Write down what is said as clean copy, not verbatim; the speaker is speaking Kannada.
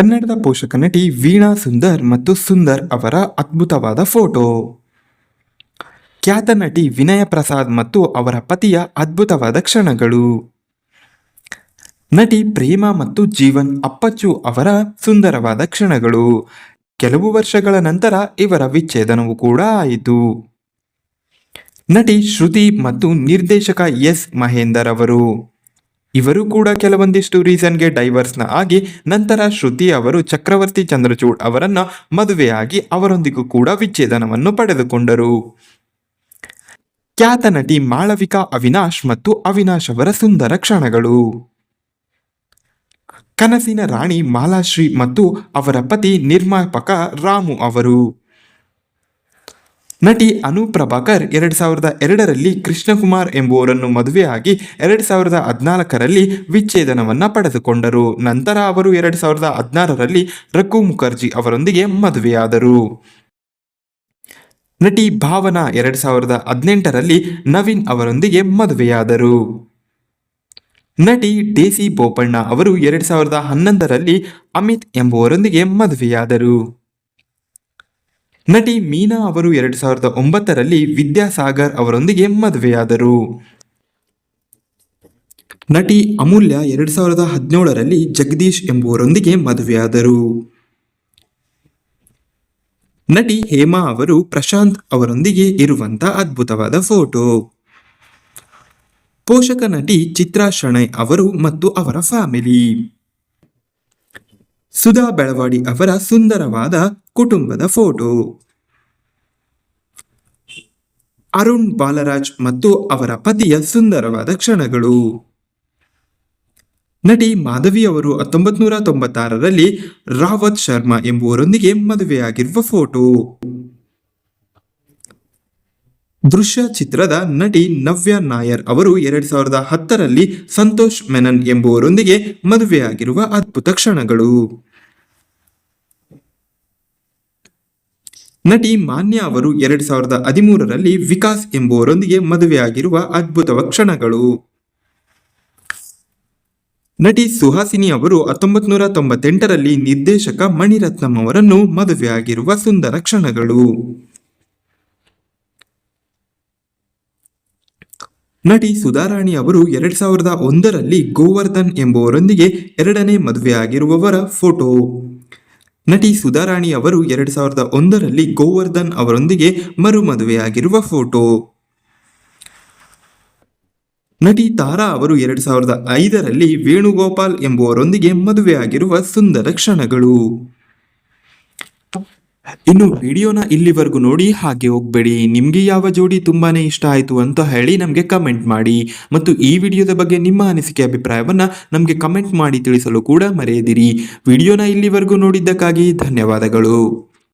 ಕನ್ನಡದ ಪೋಷಕ ನಟಿ ವೀಣಾ ಸುಂದರ್ ಮತ್ತು ಸುಂದರ್ ಅವರ ಅದ್ಭುತವಾದ ಫೋಟೋ. ಖ್ಯಾತ ನಟಿ ವಿನಯ ಪ್ರಸಾದ್ ಮತ್ತು ಅವರ ಪತಿಯ ಅದ್ಭುತವಾದ ಕ್ಷಣಗಳು. ನಟಿ ಪ್ರೇಮ ಮತ್ತು ಜೀವನ್ ಅಪ್ಪಚ್ಚು ಅವರ ಸುಂದರವಾದ ಕ್ಷಣಗಳು. ಕೆಲವು ವರ್ಷಗಳ ನಂತರ ಇವರ ವಿಚ್ಛೇದನವೂ ಕೂಡ ಆಯಿತು. ನಟಿ ಶ್ರುತಿ ಮತ್ತು ನಿರ್ದೇಶಕ ಎಸ್ ಮಹೇಂದರ್ ಅವರು ಇವರು ಕೂಡ ಕೆಲವೊಂದಿಷ್ಟು ರೀಸನ್ಗೆ ಡೈವರ್ಸ್ನ ಆಗಿ ನಂತರ ಶ್ರುತಿ ಅವರು ಚಕ್ರವರ್ತಿ ಚಂದ್ರಚೂಡ್ ಅವರನ್ನ ಮದುವೆಯಾಗಿ ಅವರೊಂದಿಗೂ ಕೂಡ ವಿಚ್ಛೇದನವನ್ನು ಪಡೆದುಕೊಂಡರು. ಖ್ಯಾತ ನಟಿ ಮಾಳವಿಕಾ ಅವಿನಾಶ್ ಮತ್ತು ಅವಿನಾಶ್ ಅವರ ಸುಂದರ ಕ್ಷಣಗಳು. ಕನಸಿನ ರಾಣಿ ಮಾಲಾಶ್ರೀ ಮತ್ತು ಅವರ ಪತಿ ನಿರ್ಮಾಪಕ ರಾಮು ಅವರು. ನಟಿ ಅನು ಪ್ರಭಾಕರ್ 2002ರಲ್ಲಿ ಕೃಷ್ಣಕುಮಾರ್ ಎಂಬುವರನ್ನು ಮದುವೆಯಾಗಿ 2014ರಲ್ಲಿ ವಿಚ್ಛೇದನವನ್ನ ಪಡೆದುಕೊಂಡರು. ನಂತರ ಅವರು 2016ರಲ್ಲಿ ರಘು ಮುಖರ್ಜಿ ಅವರೊಂದಿಗೆ ಮದುವೆಯಾದರು. ನಟಿ ಭಾವನಾ 2018ರಲ್ಲಿ ನವೀನ್ ಅವರೊಂದಿಗೆ ಮದುವೆಯಾದರು. ನಟಿ ಡೇಸಿ ಬೋಪಣ್ಣ ಅವರು 2011ರಲ್ಲಿ ಅಮಿತ್ ಎಂಬುವರೊಂದಿಗೆ ಮದುವೆಯಾದರು. ನಟಿ ಮೀನಾ ಅವರು 2009ರಲ್ಲಿ ವಿದ್ಯಾಸಾಗರ್ ಅವರೊಂದಿಗೆ ಮದುವೆಯಾದರು. ನಟಿ ಅಮೂಲ್ಯ 2017ರಲ್ಲಿ ಜಗದೀಶ್ ಎಂಬುವರೊಂದಿಗೆ ಮದುವೆಯಾದರು. ನಟಿ ಹೇಮಾ ಅವರು ಪ್ರಶಾಂತ್ ಅವರೊಂದಿಗೆ ಇರುವಂತ ಅದ್ಭುತವಾದ ಫೋಟೋ. ಪೋಷಕ ನಟಿ ಚಿತ್ರಾ ಶೆಣೈ ಅವರು ಮತ್ತು ಅವರ ಫ್ಯಾಮಿಲಿ. ಸುಧಾ ಬೆಳವಾಡಿ ಅವರ ಸುಂದರವಾದ ಕುಟುಂಬದ ಫೋಟೋ. ಅರುಣ್ ಬಾಲರಾಜ್ ಮತ್ತು ಅವರ ಪತಿಯ ಸುಂದರವಾದ ಕ್ಷಣಗಳು. ನಟಿ ಮಾಧವಿ ಅವರು 1996ರಲ್ಲಿ ರಾವತ್ ಶರ್ಮಾ ಎಂಬುವರೊಂದಿಗೆ ಮದುವೆಯಾಗಿರುವ ಫೋಟೋ. ದೃಶ್ಯ ಚಿತ್ರದ ನಟಿ ನವ್ಯ ನಾಯರ್ ಅವರು 2010ರಲ್ಲಿ ಸಂತೋಷ್ ಮೆನನ್ ಎಂಬುವರೊಂದಿಗೆ ಮದುವೆಯಾಗಿರುವ ಅದ್ಭುತ ಕ್ಷಣಗಳು. ನಟಿ ಮಾನ್ಯ ಅವರು 2013ರಲ್ಲಿ ವಿಕಾಸ್ ಎಂಬುವರೊಂದಿಗೆ ಮದುವೆಯಾಗಿರುವ ಅದ್ಭುತ ಕ್ಷಣಗಳು. ನಟಿ ಸುಹಾಸಿನಿ ಅವರು 1998ರಲ್ಲಿ ನಿರ್ದೇಶಕ ಮಣಿರತ್ನಂ ಅವರನ್ನು ಮದುವೆಯಾಗಿರುವ ಸುಂದರ ಕ್ಷಣಗಳು. ನಟಿ ಸುಧಾರಾಣಿ ಅವರು 2001ರಲ್ಲಿ ಗೋವರ್ಧನ್ ಎಂಬುವರೊಂದಿಗೆ ಎರಡನೇ ಮದುವೆಯಾಗಿರುವವರ ಫೋಟೋ. ನಟಿ ಸುಧಾರಾಣಿ ಅವರು 2001ರಲ್ಲಿ ಗೋವರ್ಧನ್ ಅವರೊಂದಿಗೆ ಮರು ಮದುವೆಯಾಗಿರುವ ಫೋಟೋ. ನಟಿ ತಾರಾ ಅವರು 2005ರಲ್ಲಿ ವೇಣುಗೋಪಾಲ್ ಎಂಬುವರೊಂದಿಗೆ ಮದುವೆಯಾಗಿರುವ ಸುಂದರ ಕ್ಷಣಗಳು. ಇನ್ನು ವಿಡಿಯೋನ ಇಲ್ಲಿವರೆಗೂ ನೋಡಿ ಹಾಗೆ ಹೋಗ್ಬೇಡಿ. ನಿಮ್ಗೆ ಯಾವ ಜೋಡಿ ತುಂಬಾನೇ ಇಷ್ಟ ಆಯ್ತು ಅಂತ ಹೇಳಿ ನಮಗೆ ಕಮೆಂಟ್ ಮಾಡಿ ಮತ್ತು ಈ ವಿಡಿಯೋದ ಬಗ್ಗೆ ನಿಮ್ಮ ಅನಿಸಿಕೆ ಅಭಿಪ್ರಾಯವನ್ನ ನಮಗೆ ಕಮೆಂಟ್ ಮಾಡಿ ತಿಳಿಸಲು ಕೂಡ ಮರೆಯದಿರಿ. ವಿಡಿಯೋನ ಇಲ್ಲಿವರೆಗೂ ನೋಡಿದ್ದಕ್ಕಾಗಿ ಧನ್ಯವಾದಗಳು.